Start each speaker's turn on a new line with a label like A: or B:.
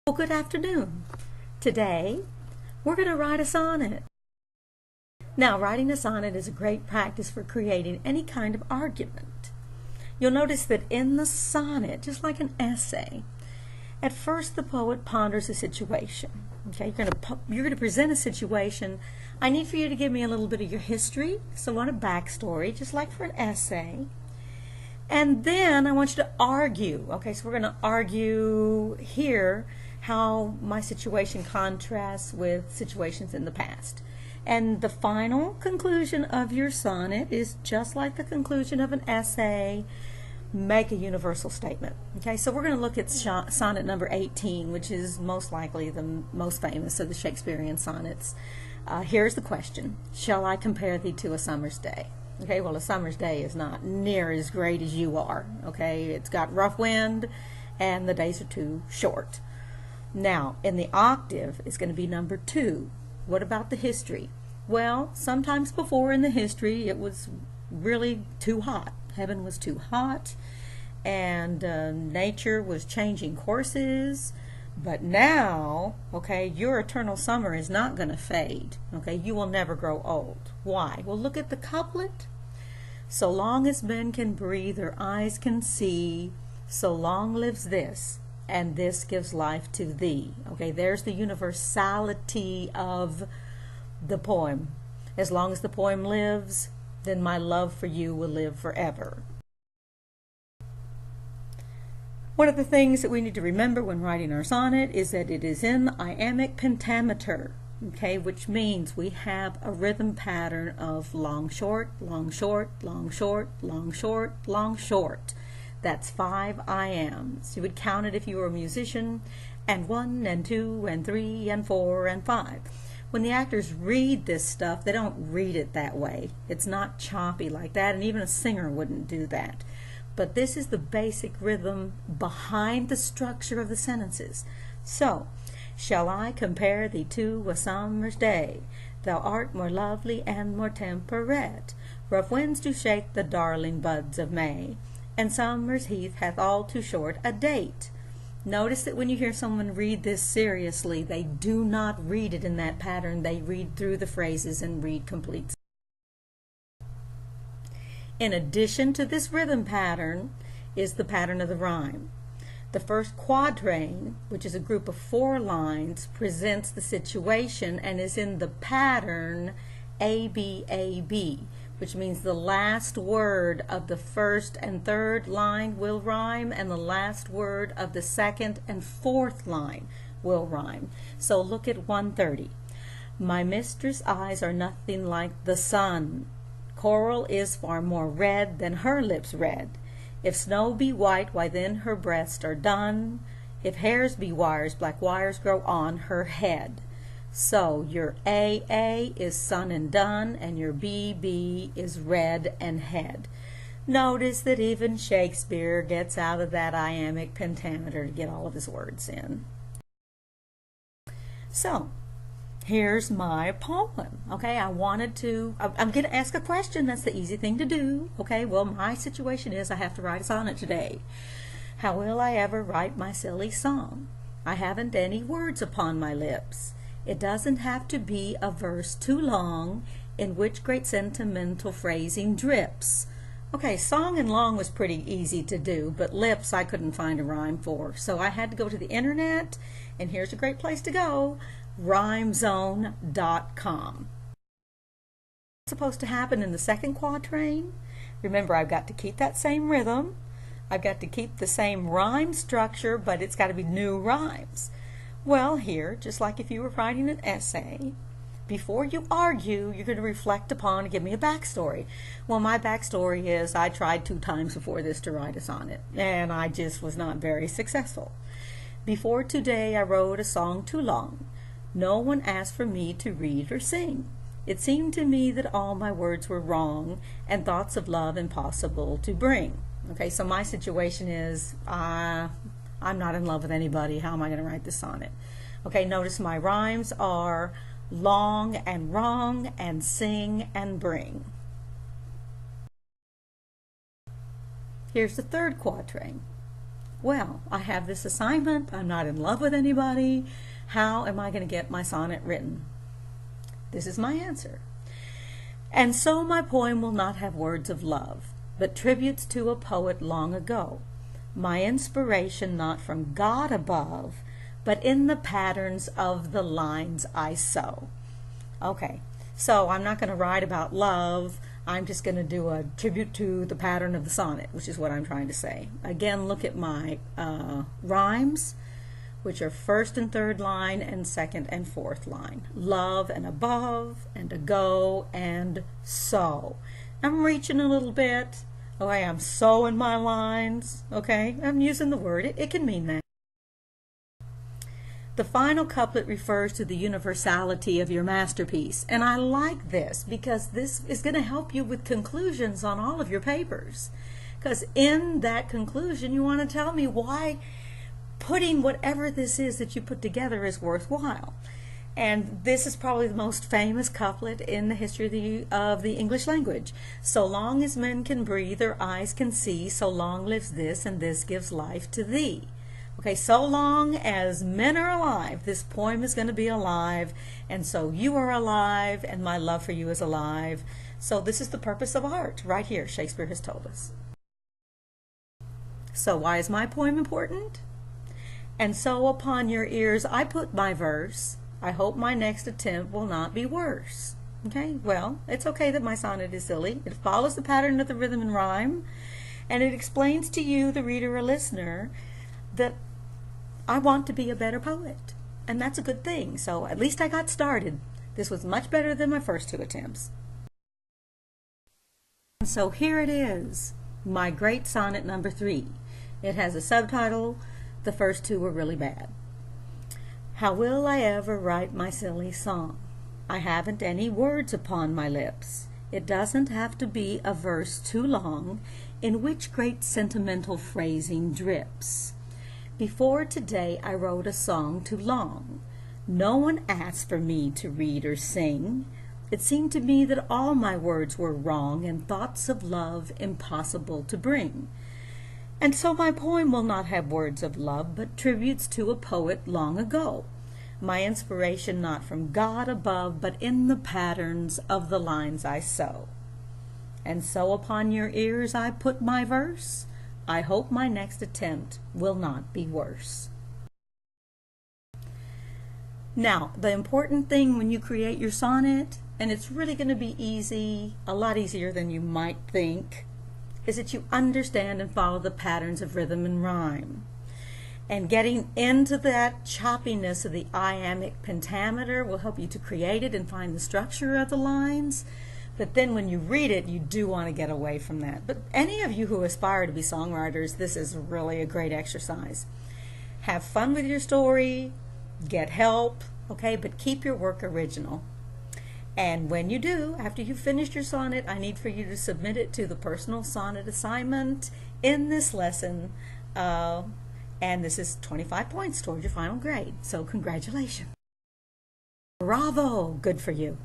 A: Well, good afternoon. Today, we're going to write a sonnet. Now, writing a sonnet is a great practice for creating any kind of argument. You'll notice that in the sonnet, just like an essay, at first the poet ponders a situation. Okay, you're going to present a situation. I need for you to give me a little bit of your history, so I want a backstory, just like for an essay. And then I want you to argue. Okay, so we're going to argue here how my situation contrasts with situations in the past. And the final conclusion of your sonnet is just like the conclusion of an essay. Make a universal statement. Okay, so we're going to look at sonnet number 18, which is most likely the most famous of the Shakespearean sonnets. Here's the question: shall I compare thee to a summer's day? Okay, well, a summer's day is not near as great as you are. Okay, it's got rough wind and the days are too short. Now, in the octave, it's going to be number 2. What about the history? Well, sometimes before in the history, it was really too hot. Heaven was too hot, and nature was changing courses. But now, okay, your eternal summer is not going to fade. Okay, you will never grow old. Why? Well, look at the couplet. So long as men can breathe or eyes can see, so long lives this, and this gives life to thee. Okay, there's the universality of the poem. As long as the poem lives, then my love for you will live forever. One of the things that we need to remember when writing our sonnet is that it is in iambic pentameter, okay, which means we have a rhythm pattern of long, short, long, short, long, short, long, short, long, short. That's 5 iambs. You would count it if you were a musician, and 1 and 2 and 3 and 4 and 5. When the actors read this stuff, they don't read it that way. It's not choppy like that, and even a singer wouldn't do that. But this is the basic rhythm behind the structure of the sentences. So, shall I compare thee to a summer's day? Thou art more lovely and more temperate. Rough winds do shake the darling buds of May, and summer's heath hath all too short a date. Notice that when you hear someone read this seriously, they do not read it in that pattern. They read through the phrases and read complete. In addition to this rhythm pattern is the pattern of the rhyme. The first quatrain, which is a group of 4 lines, presents the situation and is in the pattern ABAB, which means the last word of the first and third line will rhyme, and the last word of the second and fourth line will rhyme. So look at 130. My mistress' eyes are nothing like the sun. Coral is far more red than her lips red. If snow be white, why then her breasts are dun. If hairs be wires, black wires grow on her head. So your AA is sun and dun, and your BB is red and head. Notice that even Shakespeare gets out of that iambic pentameter to get all of his words in. So, here's my poem. Okay, I'm going to ask a question. That's the easy thing to do. Okay, well, my situation is I have to write a sonnet today. How will I ever write my silly song? I haven't any words upon my lips. It doesn't have to be a verse too long in which great sentimental phrasing drips. Okay, song and long was pretty easy to do, but lips I couldn't find a rhyme for. So I had to go to the internet, and here's a great place to go: rhymezone.com. What's supposed to happen in the second quatrain? Remember, I've got to keep that same rhythm. I've got to keep the same rhyme structure, but it's got to be new rhymes. Well, here, just like if you were writing an essay, before you argue, you're going to reflect upon and give me a backstory. Well, my backstory is I tried 2 times before this to write a sonnet, and I just was not very successful. Before today, I wrote a song too long. No one asked for me to read or sing. It seemed to me that all my words were wrong, and thoughts of love impossible to bring. Okay, so my situation is I'm not in love with anybody. How am I going to write this sonnet? Okay, notice my rhymes are long and wrong and sing and bring. Here's the third quatrain. Well, I have this assignment. I'm not in love with anybody. How am I going to get my sonnet written? This is my answer. And so my poem will not have words of love, but tributes to a poet long ago. My inspiration not from God above, but in the patterns of the lines I sow. Okay, so I'm not going to write about love. I'm just going to do a tribute to the pattern of the sonnet, which is what I'm trying to say. Again, look at my rhymes, which are first and third line and second and fourth line. Love and above and ago and so. I'm reaching a little bit. Okay, I'm sewing my lines. Okay, I'm using the word. It can mean that. The final couplet refers to the universality of your masterpiece. And I like this because this is going to help you with conclusions on all of your papers. Because in that conclusion, you want to tell me why putting whatever this is that you put together is worthwhile. And this is probably the most famous couplet in the history of the English language. So long as men can breathe, their eyes can see, so long lives this, and this gives life to thee. Okay, so long as men are alive, this poem is going to be alive, and so you are alive, and my love for you is alive. So this is the purpose of art, right here, Shakespeare has told us. So why is my poem important? And so upon your ears I put my verse. I hope my next attempt will not be worse. Okay, well, it's okay that my sonnet is silly. It follows the pattern of the rhythm and rhyme, and it explains to you, the reader or listener, that I want to be a better poet. And that's a good thing. So at least I got started. This was much better than my first two attempts. And so here it is, my great sonnet number 3. It has a subtitle, The First Two Were Really Bad. How will I ever write my silly song? I haven't any words upon my lips. It doesn't have to be a verse too long, in which great sentimental phrasing drips. Before today I wrote a song too long. No one asked for me to read or sing. It seemed to me that all my words were wrong and thoughts of love impossible to bring. And so my poem will not have words of love, but tributes to a poet long ago. My inspiration not from God above, but in the patterns of the lines I sow. And so upon your ears I put my verse. I hope my next attempt will not be worse. Now, the important thing when you create your sonnet, and it's really going to be easy, a lot easier than you might think, is that you understand and follow the patterns of rhythm and rhyme. And getting into that choppiness of the iambic pentameter will help you to create it and find the structure of the lines. But then when you read it, you do want to get away from that. But any of you who aspire to be songwriters, this is really a great exercise. Have fun with your story, get help, okay, but keep your work original. And when you do, after you've finished your sonnet, I need for you to submit it to the personal sonnet assignment in this lesson. And this is 25 points toward your final grade. So congratulations. Bravo, good for you.